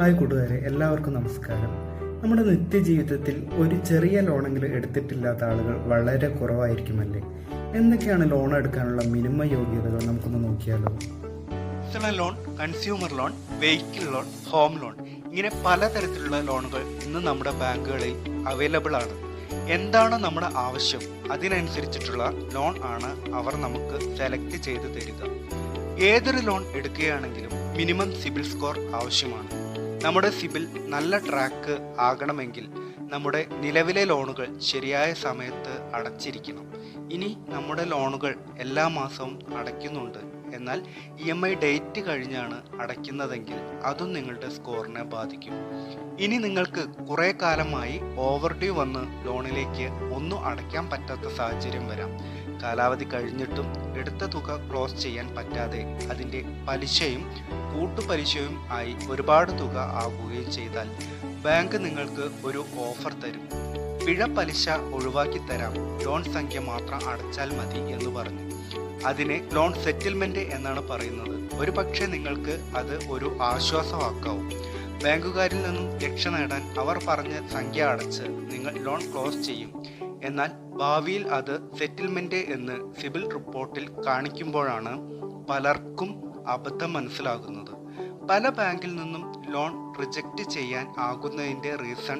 Hi കൂട്ടുകാരെ, എല്ലാവർക്കും നമസ്കാരം. നമ്മുടെ നിത്യജീവിതത്തിൽ ഒരു ചെറിയ ലോണെങ്കിലും എടുത്തിട്ടില്ലാത്ത ആളുകൾ വളരെ കുറവായിരിക്കുമല്ലേ? എന്തൊക്കെയാണ് ലോൺ എടുക്കാനുള്ള മിനിമം യോഗ്യതകൾ നമുക്കൊന്ന് നോക്കിയാലോ. Personal loan, consumer loan, vehicle loan, home loan, ഇങ്ങനെ പലതരത്തിലുള്ള ലോണുകൾ ഇന്ന് നമ്മുടെ ബാങ്കുകളിൽ അവൈലബിൾ ആണ്. എന്താണ് നമ്മുടെ ആവശ്യം, അതിനനുസരിച്ചിട്ടുള്ള ലോൺ ആണ് അവർ നമുക്ക് സെലക്ട് ചെയ്ത് തരിക. ഏതൊരു ലോൺ എടുക്കുകയാണെങ്കിലും മിനിമം സിബിൽ സ്കോർ ആവശ്യമാണ്. നമ്മുടെ സിബിൽ നല്ല ട്രാക്ക് ആകണമെങ്കിൽ നമ്മുടെ നിലവിലെ ലോണുകൾ ശരിയായ സമയത്ത് അടച്ചിരിക്കണം. ഇനി നമ്മുടെ ലോണുകൾ എല്ലാ മാസവും അടയ്ക്കുന്നുണ്ട്, എന്നാൽ EMI ഡേറ്റ് കഴിഞ്ഞാണ് അടയ്ക്കുന്നതെങ്കിൽ അതും നിങ്ങളുടെ സ്കോറിനെ ബാധിക്കും. ഇനി നിങ്ങൾക്ക് കുറേ കാലമായി ഓവർ ഡ്യൂ വന്ന് ലോണിലേക്ക് ഒന്നും അടയ്ക്കാൻ പറ്റാത്ത സാഹചര്യം വരാം. കാലാവധി കഴിഞ്ഞിട്ടും എടുത്ത തുക ക്ലോസ് ചെയ്യാൻ പറ്റാതെ അതിൻ്റെ പലിശയും കൂട്ടുപലിശയും ആയി ഒരുപാട് തുക ആകുകയും ചെയ്താൽ ബാങ്ക് നിങ്ങൾക്ക് ഒരു ഓഫർ തരും. പിഴ പലിശ ഒഴിവാക്കി തരാം, ലോൺ സംഖ്യ മാത്രം അടച്ചാൽ മതി എന്ന് പറഞ്ഞു. അതിനെ ലോൺ സെറ്റിൽമെൻറ്റ് എന്നാണ് പറയുന്നത്. ഒരു പക്ഷേ നിങ്ങൾക്ക് അത് ഒരു ആശ്വാസമാക്കാവും. ബാങ്കുകാരിൽ നിന്നും രക്ഷ നേടാൻ അവർ പറഞ്ഞ സംഖ്യ അടച്ച് നിങ്ങൾ ലോൺ ക്ലോസ് ചെയ്യും. എന്നാൽ ഭാവിയിൽ അത് സെറ്റിൽമെൻറ്റ് എന്ന് സിബിൽ റിപ്പോർട്ടിൽ കാണിക്കുമ്പോഴാണ് പലർക്കും അബദ്ധം മനസ്സിലാകുന്നത്. പല ബാങ്കിൽ നിന്നും ലോൺ റിജക്റ്റ് ചെയ്യാൻ ആകുന്നതിൻ്റെ റീസൺ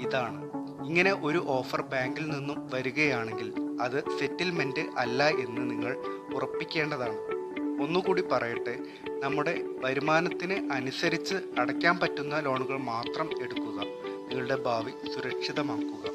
ഇതാണ്. ഇങ്ങനെ ഒരു ഓഫർ ബാങ്കിൽ നിന്നും വരികയാണെങ്കിൽ അത് സെറ്റിൽമെൻറ്റ് അല്ല എന്ന് നിങ്ങൾ ഉറപ്പിക്കേണ്ടതാണ്. ഒന്നുകൂടി പറയട്ടെ, നമ്മുടെ വരുമാനത്തിന് അനുസരിച്ച് അടയ്ക്കാൻ പറ്റുന്ന ലോണുകൾ മാത്രം എടുക്കുക. നിങ്ങളുടെ ഭാവി സുരക്ഷിതമാക്കുക.